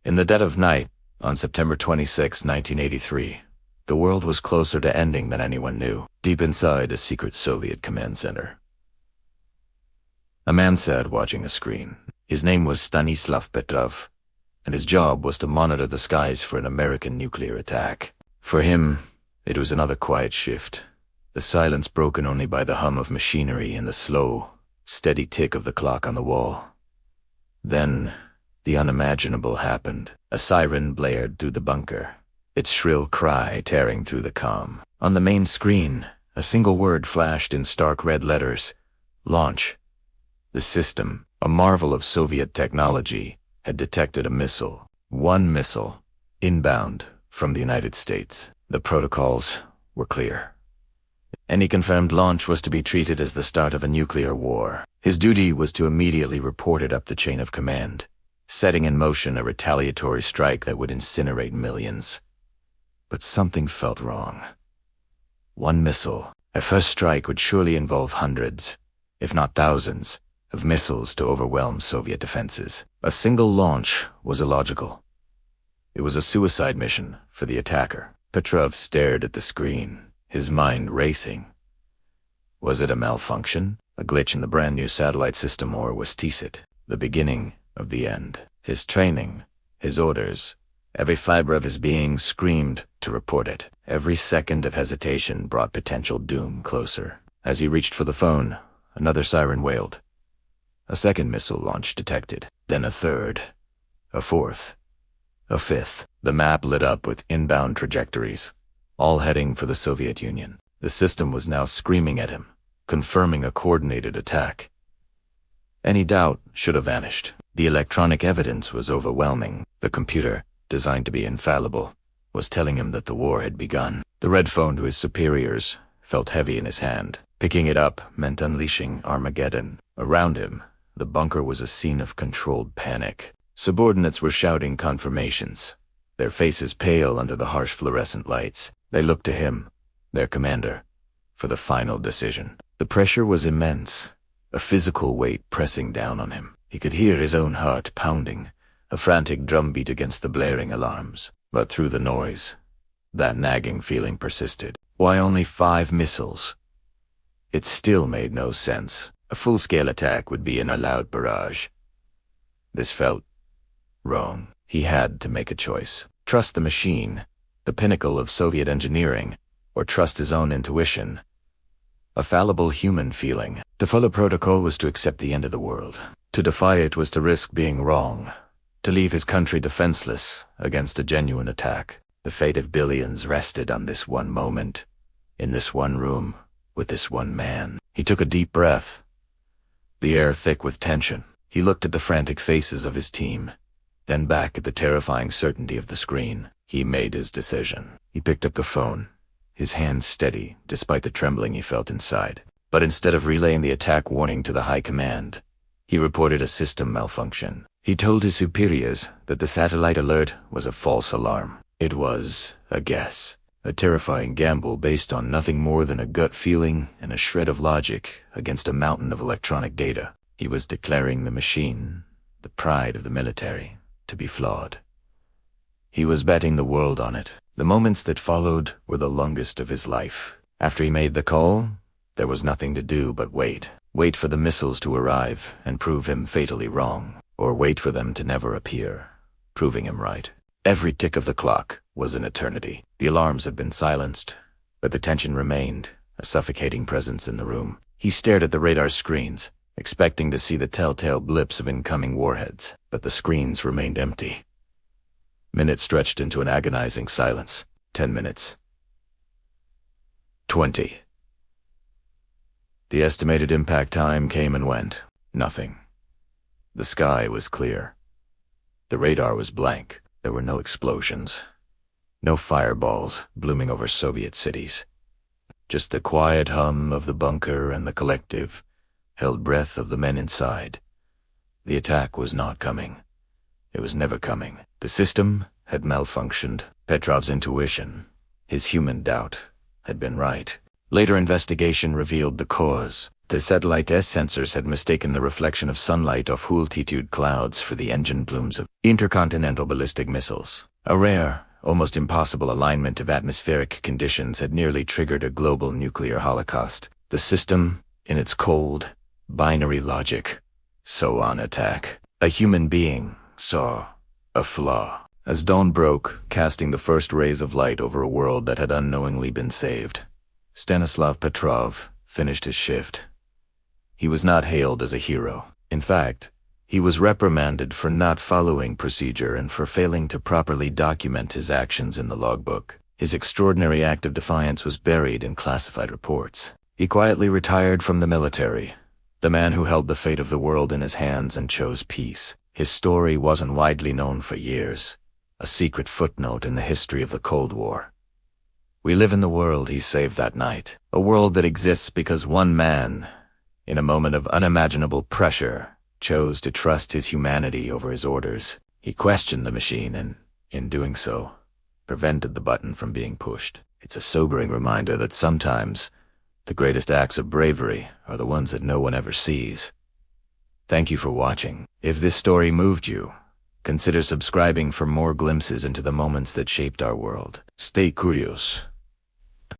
In the dead of night, on September 26, 1983, the world was closer to ending than anyone knew, deep inside a secret Soviet command center. A man sat watching a screen. His name was Stanislav Petrov, and his job was to monitor the skies for an American nuclear attack. For him, it was another quiet shift, the silence broken only by the hum of machinery and the slow, steady tick of the clock on the wall. Then, the unimaginable happened. A siren blared through the bunker, its shrill cry tearing through the calm. On the main screen, a single word flashed in stark red letters: launch. The system, a marvel of Soviet technology, had detected a missile. One missile, inbound from the United States. The protocols were clear. Any confirmed launch was to be treated as the start of a nuclear war. His duty was to immediately report it up the chain of command, setting in motion a retaliatory strike that would incinerate millions. But something felt wrong. One missile. A first strike would surely involve hundreds, if not thousands, of missiles to overwhelm Soviet defenses. A single launch was illogical. It was a suicide mission for the attacker. Petrov stared at the screen, his mind racing. Was it a malfunction, a glitch in the brand new satellite system, or was it the beginning of the end? His training, his orders, every fiber of his being screamed to report it. Every second of hesitation brought potential doom closer. As he reached for the phone, another siren wailed. A second missile launch detected, then a third, a fourth, a fifth. The map lit up with inbound trajectories, all heading for the Soviet Union. The system was now screaming at him, confirming a coordinated attack. Any doubt should have vanished. The electronic evidence was overwhelming. The computer, designed to be infallible, was telling him that the war had begun. The red phone to his superiors felt heavy in his hand. Picking it up meant unleashing Armageddon. Around him, the bunker was a scene of controlled panic. Subordinates were shouting confirmations, their faces pale under the harsh fluorescent lights. They looked to him, their commander, for the final decision. The pressure was immense, a physical weight pressing down on him. He could hear his own heart pounding, a frantic drumbeat against the blaring alarms. But through the noise, that nagging feeling persisted. Why only 5 missiles? It still made no sense. A full-scale attack would be in a loud barrage. This felt wrong. He had to make a choice. Trust the machine, the pinnacle of Soviet engineering, or trust his own intuition, a fallible human feeling. To follow protocol was to accept the end of the world. To defy it was to risk being wrong, to leave his country defenseless against a genuine attack. The fate of billions rested on this one moment, in this one room, with this one man. He took a deep breath, the air thick with tension. He looked at the frantic faces of his team, then back at the terrifying certainty of the screen. He made his decision. He picked up the phone, his hands steady despite the trembling he felt inside. But instead of relaying the attack warning to the high command, he reported a system malfunction. He told his superiors that the satellite alert was a false alarm. It was a guess, a terrifying gamble based on nothing more than a gut feeling and a shred of logic against a mountain of electronic data. He was declaring the machine, the pride of the military, to be flawed. He was betting the world on it. The moments that followed were the longest of his life. After he made the call, there was nothing to do but wait. Wait for the missiles to arrive and prove him fatally wrong, or wait for them to never appear, proving him right. Every tick of the clock was an eternity. The alarms had been silenced, but the tension remained, a suffocating presence in the room. He stared at the radar screens, expecting to see the telltale blips of incoming warheads, but the screens remained empty. Minutes stretched into an agonizing silence. 10 minutes. 20. The estimated impact time came and went. Nothing. The sky was clear. The radar was blank. There were no explosions. No fireballs blooming over Soviet cities. Just the quiet hum of the bunker and the collective, held breath of the men inside. The attack was not coming. It was never coming. The system had malfunctioned. Petrov's intuition, his human doubt, had been right. Later investigation revealed the cause. The satellite's sensors had mistaken the reflection of sunlight off altitude clouds for the engine plumes of intercontinental ballistic missiles. A rare, almost impossible alignment of atmospheric conditions had nearly triggered a global nuclear holocaust. The system, in its cold, binary logic, saw an attack. A human being saw a flaw. As dawn broke, casting the first rays of light over a world that had unknowingly been saved, Stanislav Petrov finished his shift. He was not hailed as a hero. In fact, he was reprimanded for not following procedure and for failing to properly document his actions in the logbook. His extraordinary act of defiance was buried in classified reports. He quietly retired from the military, the man who held the fate of the world in his hands and chose peace. His story wasn't widely known for years, a secret footnote in the history of the Cold War. We live in the world he saved that night, a world that exists because one man, in a moment of unimaginable pressure, chose to trust his humanity over his orders. He questioned the machine and, in doing so, prevented the button from being pushed. It's a sobering reminder that sometimes the greatest acts of bravery are the ones that no one ever sees. Thank you for watching. If this story moved you, consider subscribing for more glimpses into the moments that shaped our world. Stay curious.